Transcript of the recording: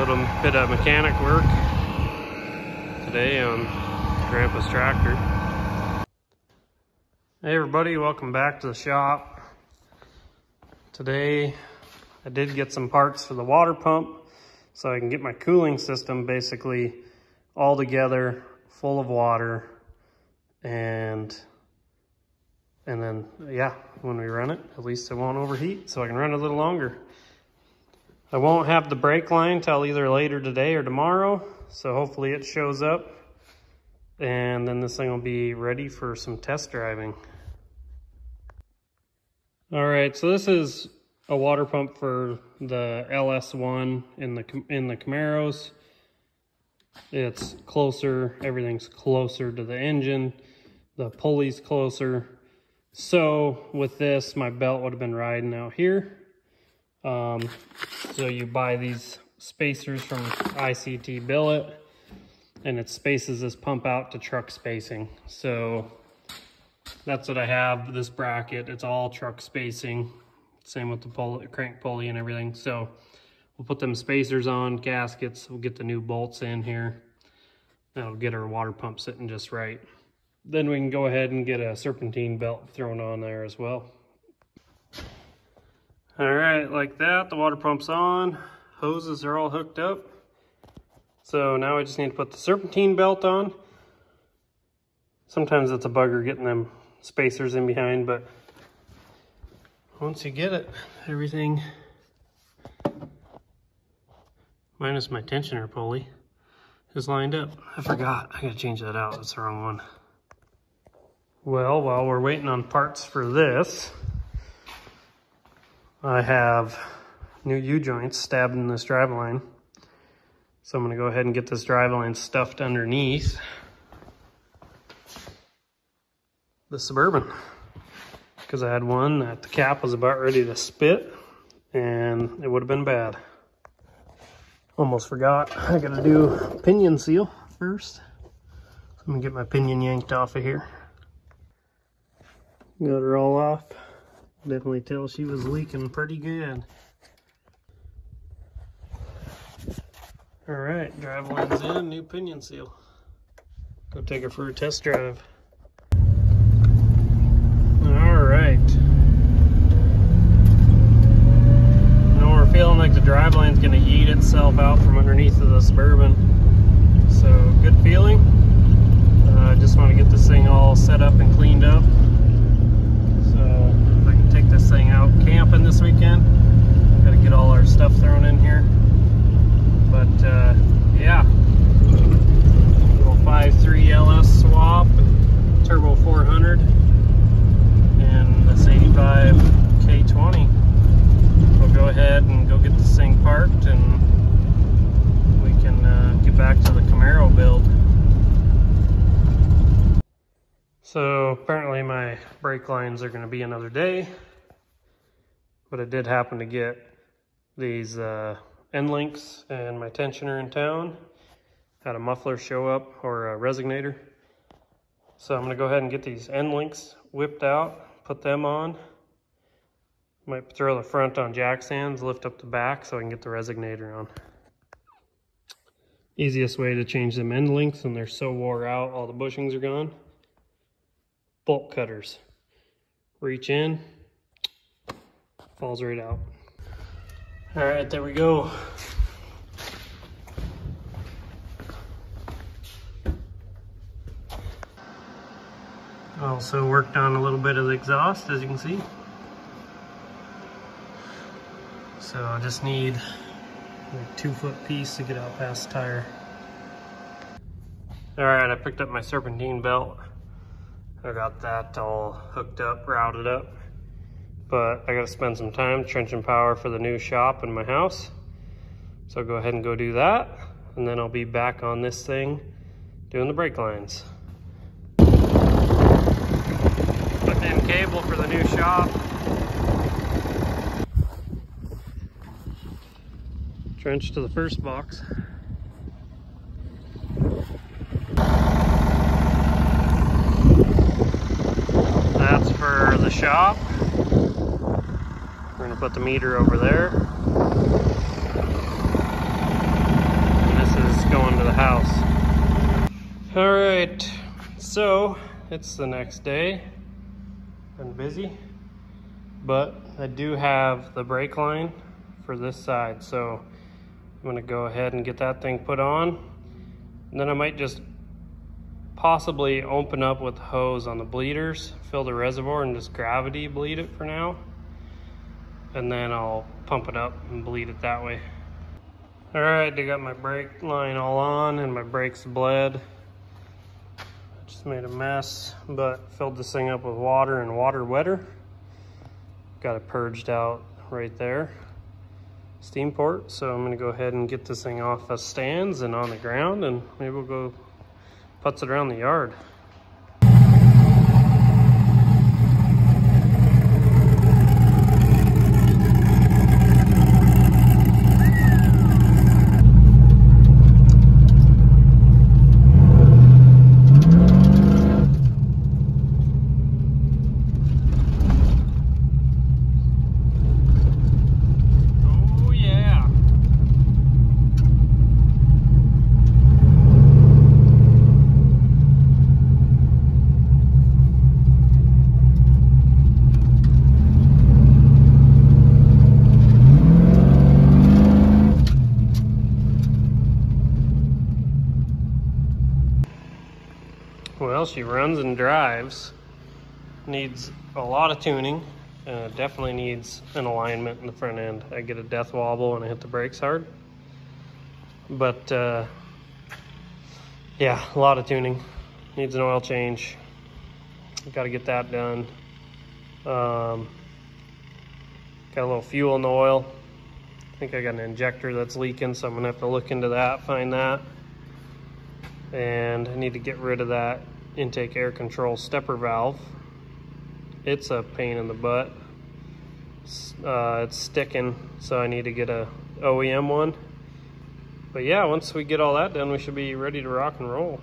little bit of mechanic work today on Grandpa's tractor. Hey everybody, welcome back to the shop. Today I did get some parts for the water pump so I can get my cooling system basically all together, full of water, and then yeah, when we run it, at least it won't overheat so I can run it a little longer. I won't have the brake line till either later today or tomorrow, so hopefully it shows up, and then this thing will be ready for some test driving. All right, so this is a water pump for the LS1 in the Camaros. It's closer, everything's closer to the engine, the pulley's closer. So with this, my belt would have been riding out here. So you buy these spacers from ICT Billet, and it spaces this pump out to truck spacing. So that's what I have, this bracket. It's all truck spacing. Same with the crank pulley and everything. So we'll put them spacers on, gaskets. We'll get the new bolts in here. That'll get our water pump sitting just right. Then we can go ahead and get a serpentine belt thrown on there as well. All right, like that, the water pump's on. Hoses are all hooked up. So now I just need to put the serpentine belt on. Sometimes it's a bugger getting them spacers in behind, but once you get it, everything, minus my tensioner pulley, is lined up. I forgot, I gotta change that out, that's the wrong one. Well, while we're waiting on parts for this, I have new U-joints stabbed in this driveline. So I'm gonna go ahead and get this driveline stuffed underneath the Suburban, because I had one that the cap was about ready to spit and it would have been bad. Almost forgot, I gotta do pinion seal first. So I'm gonna get my pinion yanked off of here. Got her all off. Definitely tell she was leaking pretty good. All right, driveline's in, new pinion seal. Go take her for a test drive. All right. Now we're feeling like the driveline's gonna yeet itself out from underneath of the Suburban. So good feeling. I just want to get this thing all set up and cleaned up. Take this thing out camping this weekend. Gotta get all our stuff thrown in here. But yeah, little 5.3 LS swap, turbo 400, and this 85 K20. We'll go ahead and go get this thing parked, and we can get back to the Camaro build. So apparently my brake lines are going to be another day, but I did happen to get these end links and my tensioner in town. Had a muffler show up, or a resonator. So I'm going to go ahead and get these end links whipped out, put them on. Might throw the front on jack stands, lift up the back so I can get the resonator on. Easiest way to change them end links when they're so wore out, all the bushings are gone. Bolt cutters. Reach in, falls right out. All right, there we go. Also worked on a little bit of the exhaust, as you can see. So I just need a 2-foot piece to get out past the tire. All right, I picked up my serpentine belt. I got that all hooked up, routed up, but I gotta spend some time trenching power for the new shop in my house. So I'll go ahead and go do that, and then I'll be back on this thing doing the brake lines. Putting in cable for the new shop. Trench to the first box. That's for the shop. We're gonna put the meter over there. is going to the house. All right, so it's the next day. Been busy, but I do have the brake line for this side, so I'm gonna go ahead and get that thing put on. And then I might just possibly open up with the hose on the bleeders, fill the reservoir and just gravity bleed it for now. And then I'll pump it up and bleed it that way. All right, I got my brake line all on and my brakes bled. Just made a mess, but filled this thing up with water and water wetter. Got it purged out right there. Steam port, so I'm gonna go ahead and get this thing off the stands and on the ground, and maybe we'll go putz it around the yard. Well, she runs and drives. Needs a lot of tuning, and it definitely needs an alignment in the front end. I get a death wobble when I hit the brakes hard. But yeah, a lot of tuning. Needs an oil change. Got to get that done. Got a little fuel in the oil. I think I got an injector that's leaking, so I'm gonna have to look into that, find that. And I need to get rid of that intake air control stepper valve. It's a pain in the butt. It's sticking, so I need to get a OEM one. But yeah, once we get all that done, we should be ready to rock and roll.